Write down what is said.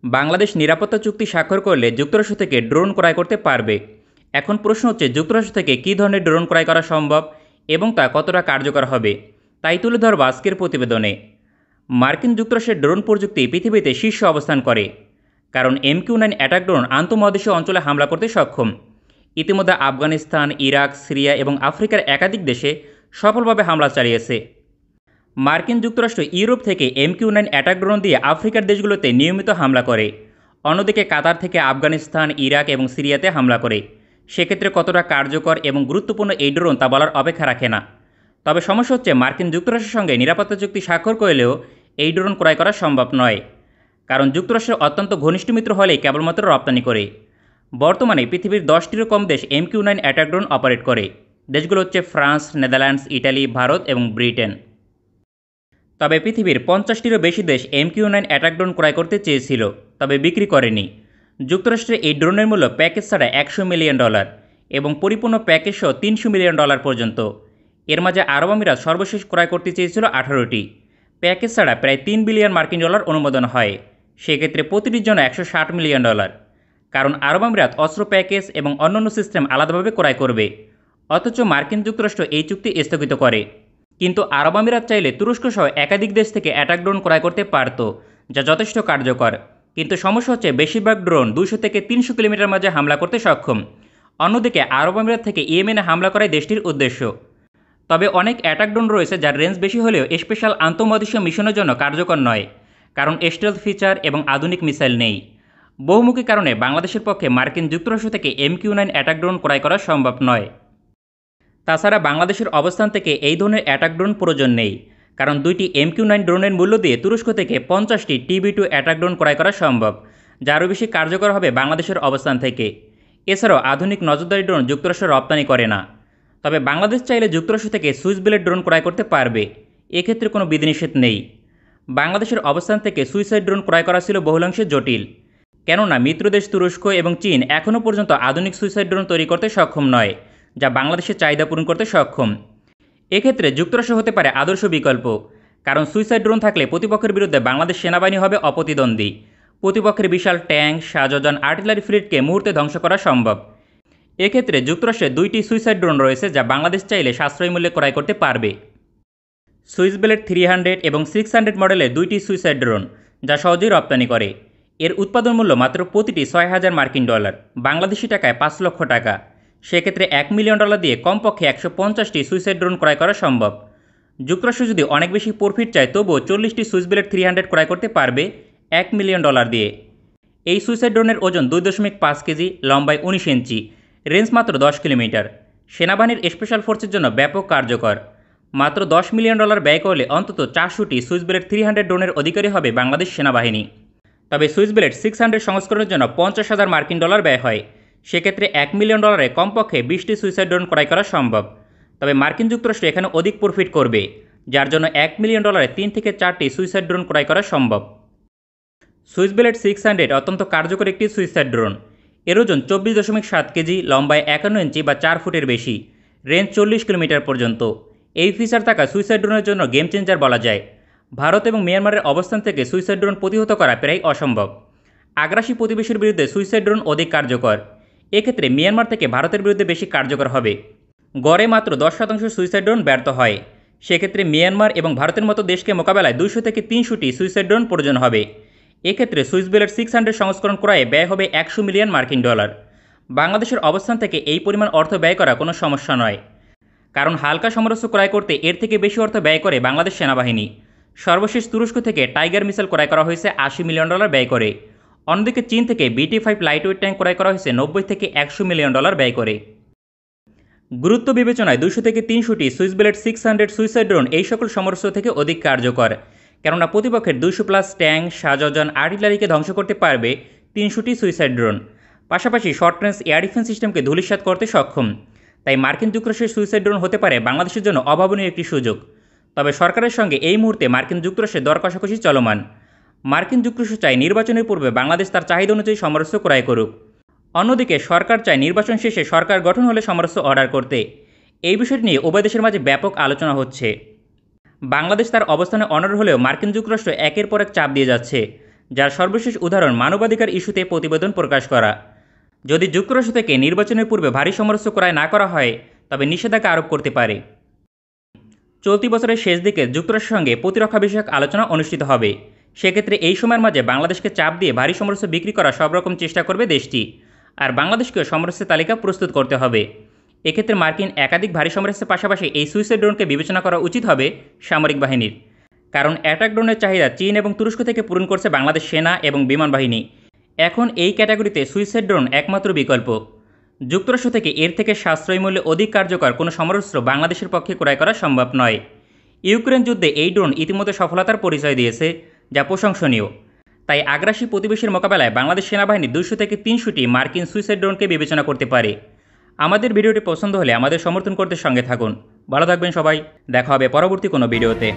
বাংলাদেশ নিরাপত্তা চুক্তি স্বাক্ষর করলে যুক্তরাষ্ট্র থেকে ড্রোন ক্রয় করতে পারবে। এখন প্রশ্ন হচ্ছে যুক্তরাষ্ট্র থেকে কী ধরনের ড্রোন ক্রয় করা সম্ভব এবং তা কতটা কার্যকর হবে, তাই তুলে ধরব আজকের প্রতিবেদনে। মার্কিন যুক্তরাষ্ট্রের ড্রোন প্রযুক্তি পৃথিবীতে শীর্ষ অবস্থান করে, কারণ MQ-9 অ্যাটাক ড্রোন আন্তঃমহাদেশীয় অঞ্চলে হামলা করতে সক্ষম। ইতিমধ্যে আফগানিস্তান, ইরাক, সিরিয়া এবং আফ্রিকার একাধিক দেশে সফলভাবে হামলা চালিয়েছে। মার্কিন যুক্তরাষ্ট্র ইউরোপ থেকে MQ-9 অ্যাটাক ড্রোন দিয়ে আফ্রিকার দেশগুলোতে নিয়মিত হামলা করে, অন্যদিকে কাতার থেকে আফগানিস্তান, ইরাক এবং সিরিয়াতে হামলা করে। সেক্ষেত্রে কতটা কার্যকর এবং গুরুত্বপূর্ণ এই ড্রোন তা বলার অপেক্ষা রাখে না। তবে সমস্যা হচ্ছে মার্কিন যুক্তরাষ্ট্রের সঙ্গে নিরাপত্তা চুক্তি স্বাক্ষর করলেও এই ড্রোন ক্রয় করা সম্ভব নয়, কারণ যুক্তরাষ্ট্রের অত্যন্ত ঘনিষ্ঠ মিত্র হলেই কেবলমাত্র রপ্তানি করে। বর্তমানে পৃথিবীর 10টিরও কম দেশ MQ-9 অ্যাটাক ড্রোন অপারেট করে। দেশগুলো হচ্ছে ফ্রান্স, নেদারল্যান্ডস, ইটালি, ভারত এবং ব্রিটেন। তবে পৃথিবীর 50টিরও বেশি দেশ MQ-9 অ্যাটাক ড্রোন ক্রয় করতে চেয়েছিল, তবে বিক্রি করেনি। যুক্তরাষ্ট্রের এই ড্রোনের মূল্য প্যাকেজ ছাড়া $100 মিলিয়ন এবং পরিপূর্ণ প্যাকেজ সহ $300 মিলিয়ন পর্যন্ত। এর মাঝে আরব আমিরাত সর্বশেষ ক্রয় করতে চেয়েছিল 18টি। প্যাকেজ ছাড়া প্রায় $3 বিলিয়ন অনুমোদন হয়, সেক্ষেত্রে প্রতিটির জন্য $160 মিলিয়ন। কারণ আরব আমিরাত অস্ত্র প্যাকেজ এবং অন্যান্য সিস্টেম আলাদাভাবে ক্রয় করবে, অথচ মার্কিন যুক্তরাষ্ট্র এই চুক্তি স্থগিত করে। কিন্তু আরব আমিরাত চাইলে তুরস্ক সহ একাধিক দেশ থেকে অ্যাটাক ড্রোন ক্রয় করতে পারত, যা যথেষ্ট কার্যকর। কিন্তু সমস্যা হচ্ছে বেশিরভাগ ড্রোন 200 থেকে 300 কিলোমিটার মাঝে হামলা করতে সক্ষম। অন্যদিকে আরব আমিরাত থেকে ইয়েমেনে হামলা করাই দেশটির উদ্দেশ্য। তবে অনেক অ্যাটাক ড্রোন রয়েছে যার রেঞ্জ বেশি হলেও স্পেশাল আন্তঃমহাদেশীয় মিশনের জন্য কার্যকর নয়, কারণ স্টেলথ ফিচার এবং আধুনিক মিসাইল নেই। বহুমুখী কারণে বাংলাদেশের পক্ষে মার্কিন যুক্তরাষ্ট্র থেকে MQ-9 অ্যাটাক ড্রোন ক্রয় করা সম্ভব নয়। তাছাড়া বাংলাদেশের অবস্থান থেকে এই ধরনের অ্যাটাক ড্রোন প্রয়োজন নেই, কারণ 2টি MQ-9 ড্রোনের মূল্য দিয়ে তুরস্ক থেকে 50টি TB2 অ্যাটাক ড্রোন ক্রয় করা সম্ভব, যা আরও বেশি কার্যকর হবে বাংলাদেশের অবস্থান থেকে। এছাড়াও আধুনিক নজরদারি ড্রোন যুক্তরাষ্ট্র রপ্তানি করে না। তবে বাংলাদেশ চাইলে যুক্তরাষ্ট্র থেকে সুইচব্লেড ড্রোন ক্রয় করতে পারবে, এক্ষেত্রে কোনো বিধিনিষেধ নেই। বাংলাদেশের অবস্থান থেকে সুইসাইড ড্রোন ক্রয় করা ছিল বহুলাংশে জটিল, কেননা মিত্রদেশ তুরস্ক এবং চীন এখনও পর্যন্ত আধুনিক সুইসাইড ড্রোন তৈরি করতে সক্ষম নয়, যা বাংলাদেশের চাহিদা পূরণ করতে সক্ষম। এক্ষেত্রে যুক্তরাষ্ট্র হতে পারে আদর্শ বিকল্প, কারণ সুইসাইড ড্রোন থাকলে প্রতিপক্ষের বিরুদ্ধে বাংলাদেশ সেনাবাহিনী হবে অপ্রতিদ্বন্দ্বী। প্রতিপক্ষের বিশাল ট্যাঙ্ক, সাজোযান, আর্টিলারি ফ্লিটকে মুহূর্তে ধ্বংস করা সম্ভব। এক্ষেত্রে যুক্তরাষ্ট্রের 2টি সুইসাইড ড্রোন রয়েছে, যা বাংলাদেশ চাইলে সাশ্রয়ী মূল্যে ক্রয় করতে পারবে। সুইচব্লেড 300 এবং 600 মডেলের 2টি সুইসাইড ড্রোন, যা সহজেই রপ্তানি করে। এর উৎপাদন মূল্য মাত্র প্রতিটি $6000, বাংলাদেশি টাকায় 5 লক্ষ টাকা। সেক্ষেত্রে $1 মিলিয়ন দিয়ে কমপক্ষে 150টি সুইসাইড ড্রোন ক্রয় করা সম্ভব। যুক্তরাষ্ট্র যদি অনেক বেশি প্রফিট চায়, তবুও 40টি সুইচব্লেড 300 ক্রয় করতে পারবে $1 মিলিয়ন দিয়ে। এই সুইসাইড ড্রোনের ওজন 2.5 কেজি, লম্বায় 19 ইঞ্চি, রেঞ্জ মাত্র 10 কিলোমিটার। সেনাবাহিনীর স্পেশাল ফোর্সের জন্য ব্যাপক কার্যকর। মাত্র $10 মিলিয়ন ব্যয় করলে অন্তত 400টি সুইচব্লেড 300 ড্রোনের অধিকারী হবে বাংলাদেশ সেনাবাহিনী। তবে সুইচব্লেড 600 সংস্করণের জন্য $50,000 ব্যয় হয়। সেক্ষেত্রে $1 মিলিয়ন কমপক্ষে 20টি সুইসাইড ড্রোন ক্রয় করা সম্ভব। তবে মার্কিন যুক্তরাষ্ট্র এখানে অধিক প্রফিট করবে, যার জন্য $1 মিলিয়ন 3 থেকে 4টি সুইসাইড ড্রোন ক্রয় করা সম্ভব। সুইচব্লেড 600 অত্যন্ত কার্যকর একটি সুইসাইড ড্রোন। এর ওজন 24.7 কেজি, লম্বায় 51 ইঞ্চি বা 4 ফুটের বেশি, রেঞ্জ 40 কিলোমিটার পর্যন্ত। এই ফিচার থাকা সুইসাইড ড্রোনের জন্য গেম চেঞ্জার বলা যায়। ভারত এবং মিয়ানমারের অবস্থান থেকে সুইসাইড ড্রোন প্রতিহত করা প্রায় অসম্ভব। আগ্রাসী প্রতিবেশীর বিরুদ্ধে সুইসাইড ড্রোন অধিক কার্যকর। এক্ষেত্রে মিয়ানমার থেকে ভারতের বিরুদ্ধে বেশি কার্যকর হবে। গড়ে মাত্র 10% সুইসাইড ড্রোন ব্যর্থ হয়। সেক্ষেত্রে মিয়ানমার এবং ভারতের মতো দেশকে মোকাবেলায় 200 থেকে 300টি সুইসাইড ড্রোন প্রয়োজন হবে। এক্ষেত্রে সুইচব্লেড 600 সংস্করণ ক্রয়ে ব্যয় হবে $100 মিলিয়ন। বাংলাদেশের অবস্থান থেকে এই পরিমাণ অর্থ ব্যয় করা কোনো সমস্যা নয়, কারণ হালকা সমরাস্ত্র ক্রয় করতে এর থেকে বেশি অর্থ ব্যয় করে বাংলাদেশ সেনাবাহিনী। সর্বশেষ তুরস্ক থেকে টাইগার মিসাইল ক্রয় করা হয়েছে $80 মিলিয়ন ব্যয় করে। অন্যদিকে চীন থেকে BT-5 লাইটওয়েট ট্যাঙ্ক ক্রয় করা হয়েছে 90 থেকে $100 মিলিয়ন ব্যয় করে। গুরুত্ব বিবেচনায় 200 থেকে 300টি সুইচব্লেড 600 সুইসাইড ড্রোন এই সকল সমরাস্ত্র থেকে অধিক কার্যকর, কেননা প্রতিপক্ষের 200+ ট্যাঙ্ক, সাজোযান, আর্টিলারিকে ধ্বংস করতে পারবে 300টি সুইসাইড ড্রোন। পাশাপাশি শর্ট রেঞ্জ এয়ার ডিফেন্স সিস্টেমকে ধূলিসাৎ করতে সক্ষম। তাই মার্কিন যুক্তরাষ্ট্রের সুইসাইড ড্রোন হতে পারে বাংলাদেশের জন্য অভাবনীয় একটি সুযোগ। তবে সরকারের সঙ্গে এই মুহূর্তে মার্কিন যুক্তরাষ্ট্রের দর কষাকষি চলমান। মার্কিন যুক্তরাষ্ট্র চায় নির্বাচনের পূর্বে বাংলাদেশ তার চাহিদা অনুযায়ী সমরাস্ত্র ক্রয় করুক। অন্যদিকে সরকার চায় নির্বাচন শেষে সরকার গঠন হলে সমরাস্ত্র অর্ডার করতে। এই বিষয়টি নিয়ে উভয় দেশের মাঝে ব্যাপক আলোচনা হচ্ছে। বাংলাদেশ তার অবস্থানে অনড় হলেও মার্কিন যুক্তরাষ্ট্র একের পর এক চাপ দিয়ে যাচ্ছে। যার সর্বশেষ উদাহরণ মানবাধিকার ইস্যুতে প্রতিবেদন প্রকাশ করা। যদি যুক্তরাষ্ট্র থেকে নির্বাচনের পূর্বে ভারী সমরাস্ত্র ক্রয় না করা হয় তবে নিষেধাজ্ঞা আরোপ করতে পারে। চলতি বছরের শেষ দিকে যুক্তরাষ্ট্রের সঙ্গে প্রতিরক্ষা বিষয়ক আলোচনা অনুষ্ঠিত হবে। সেক্ষেত্রে এই সময়ের মাঝে বাংলাদেশকে চাপ দিয়ে ভারী সমরাস্ত্র বিক্রি করার সব রকম চেষ্টা করবে দেশটি, আর বাংলাদেশকেও সমরাস্ত্রের তালিকা প্রস্তুত করতে হবে। এক্ষেত্রে মার্কিন একাধিক ভারী সমরাস্ত্রের পাশাপাশি এই সুইসের ড্রোনকে বিবেচনা করা উচিত হবে সামরিক বাহিনীর, কারণ অ্যাটাক ড্রোনের চাহিদা চীন এবং তুরস্ক থেকে পূরণ করছে বাংলাদেশ সেনা এবং বিমান বাহিনী। এখন এই ক্যাটাগরিতে সুইসের ড্রোন একমাত্র বিকল্প। যুক্তরাষ্ট্র থেকে এর থেকে সাশ্রয়ী মূল্যে অধিক কার্যকর কোনো সমরাস্ত্র বাংলাদেশের পক্ষে ক্রয় করা সম্ভব নয়। ইউক্রেন যুদ্ধে এই ড্রোন ইতিমধ্যে সফলতার পরিচয় দিয়েছে, যা প্রশংসনীয়। তাই আগ্রাসী প্রতিবেশীর মোকাবেলায় বাংলাদেশ সেনাবাহিনী 200 থেকে 300টি মার্কিন সুইসের ড্রোনকে বিবেচনা করতে পারে। আমাদের ভিডিওটি পছন্দ হলে আমাদের সমর্থন করতে সঙ্গে থাকুন। ভালো থাকবেন সবাই, দেখা হবে পরবর্তী কোনো ভিডিওতে।